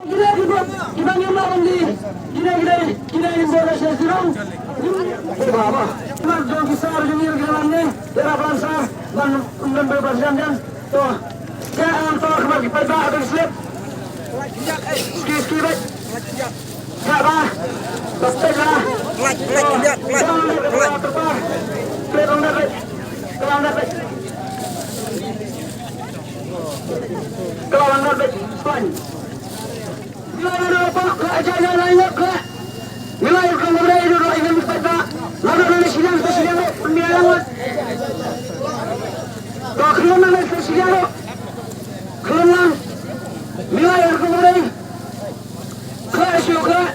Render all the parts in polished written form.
Kita nyamar di kita bola sesirong. Bapa, nak jom kisar jumir kelamne, era belansar dan berberjanjian. To, jangan tolak kembali pada ada slip. Ski baik. Siapa? Bastela. Kalau baik, fine. Nilai apa? Kerajaan lain apa? Nilai kemudian itu ingin berkata, lalu sidang pembiayaan. Keluaran sidang, keluaran nilai kemudian kelas juga,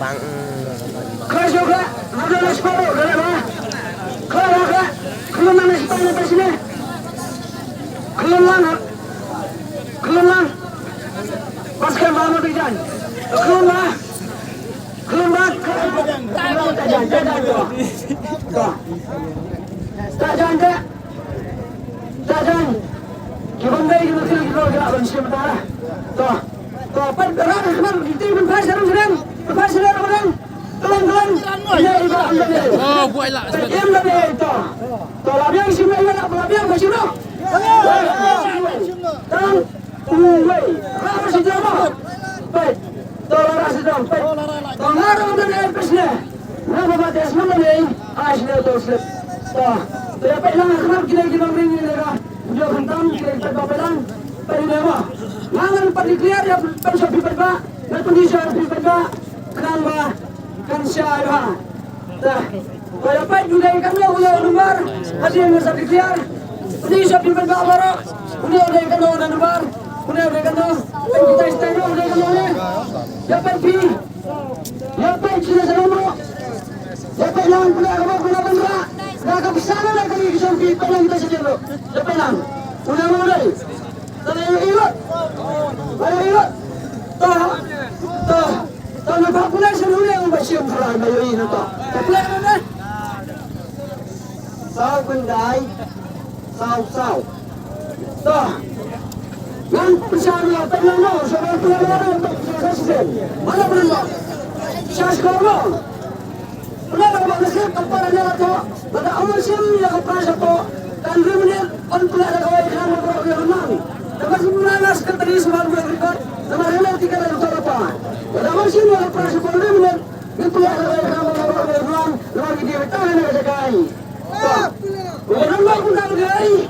lalu separuh, berapa? Keluaran separuh bersih, keluaran, pasca malam berjalan. Keluar, Tajan, kibandai kita tidak gerak bersih betul. Toh, perkara kita berpasar orang, kelan. Oh, buatlah. Yang lebih itu. Toh, labiang simpan, labiang bersih no. Tang, apa sih jawab? Baik. Tolong sedang. Pengaruh dari pesnya. Nama batas mana ni? Asal dosa. Toh, berapa orang kerap kita beri ni lega. Jauh hentam kita berpelan. Perinewa. Mangan perikliar ya pensop berba. Berkondisi berba. Kenapa? Kan siapa? Toh, berapa juga ikan ulah lumbar. Hasil besar perikliar. Kondisi berba baru. Udah ikan ulah lumbar. Udah ikan kita istimewa udah ikan ulah. Siapa cina selama? Siapa yang pula benda? Dah kebesaran dah kami kesampi tolong kita saja lo. Siapa yang? Mulai. Tanya ilat. Toh nampak pula seluruh yang bersiap kerana bayu ini toh. Apa mana? Sau kendai, sau. Toh. Yang bersama penyelenggara sebagai penyelenggara untuk presiden. Mana penyelenggara? Syaskorno. Kenapa manusia keparanya itu? Pada awal sini yang keprasa itu dan remunir untuk ada kawaikan untuk menang. Dapat sebenarnya sekretari semua berikut. Nama remunir tiga dan apa? Pada awal sini yang keprasa itu remunir untuk ada kawaikan untuk menang. Lalu dia bertahan dengan sekai. Nomor pun tak bergai.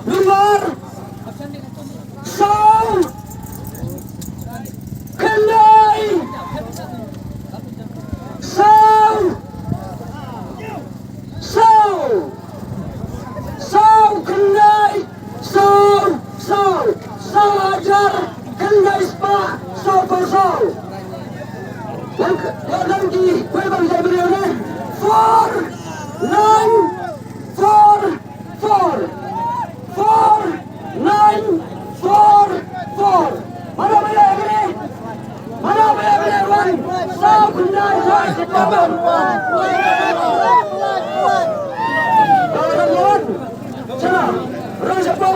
Nomor. Sau kendai sau ajar kendai spa sau persau yang lagi berapa bisa beri ni 4 mana boleh wan sau kendai sepadan kawan sana orang siapa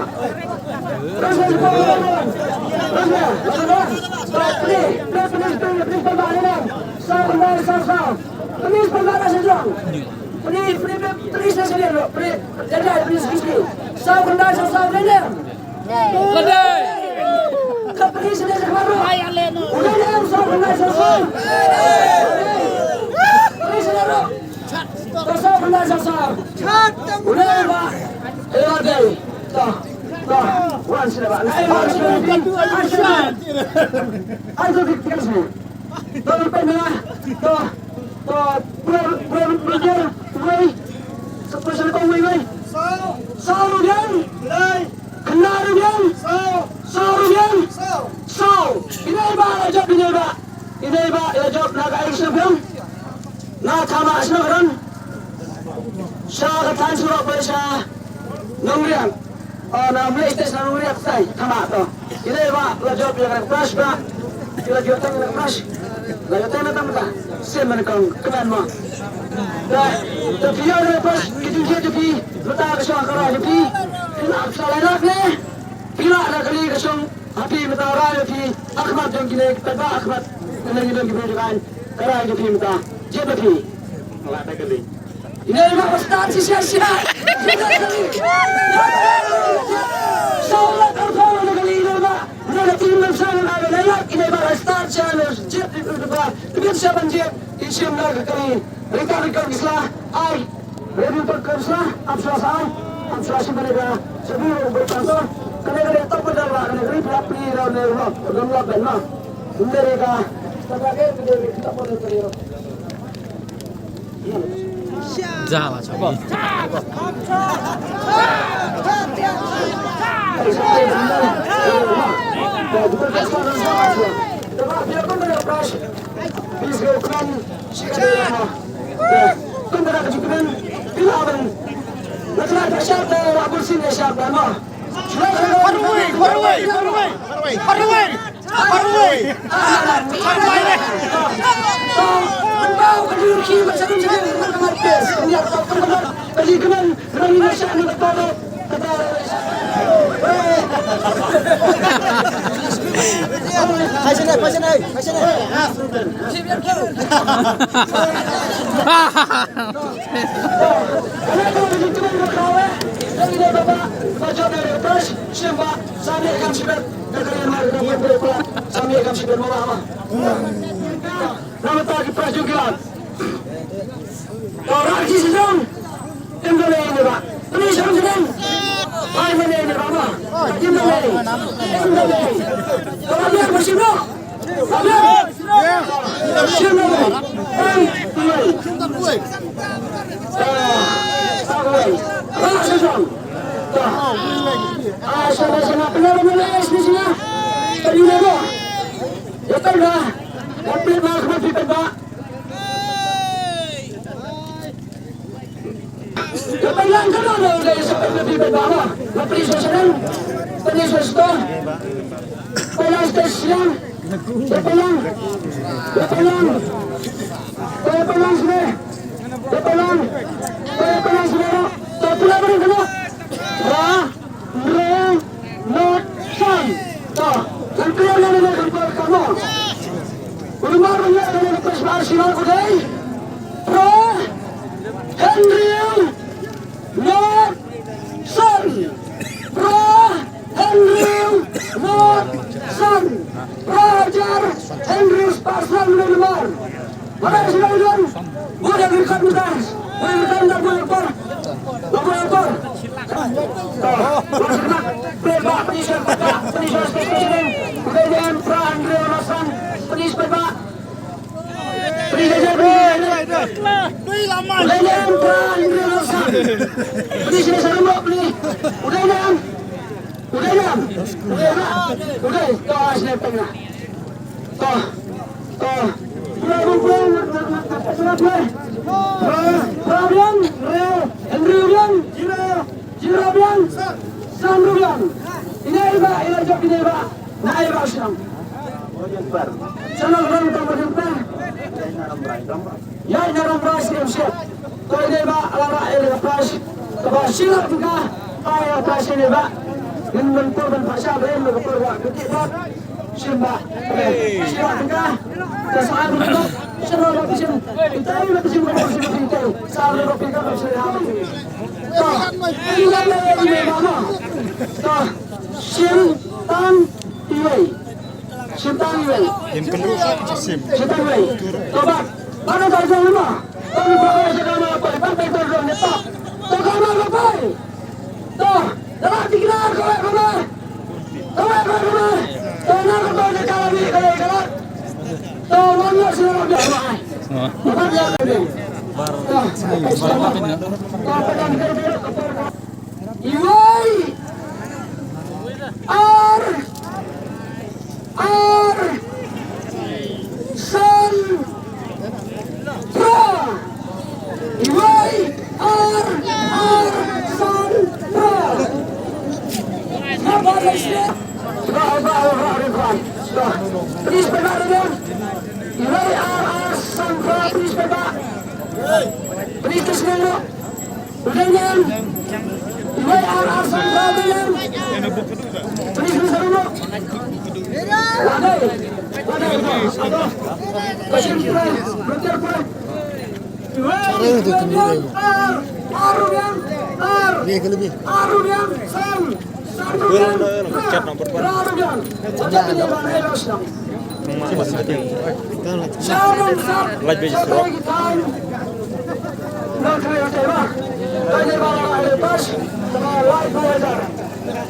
Happy mata raya fi Ahmad yang kini kita Ahmad yang lagi berjuang kerana happy mata je happy. Nggak ada kali. Ini memang Ustaz sia-sia. Salah terpaut kali ini memang. Mana tim bersama ada layak ini memang Ustaz challenge je berjuang. Dengan siapa je insyaallah kali. Rekan-rekan Islam, ai review teruslah absurasai. Absurasi mereka sebelum berkantor. Kadang-kadang tak berdalwa, kadang-kadang tidak pilih nerok, nerok benar. Mereka sebagai pendiri tak boleh terima. Jalan coba.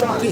Oke.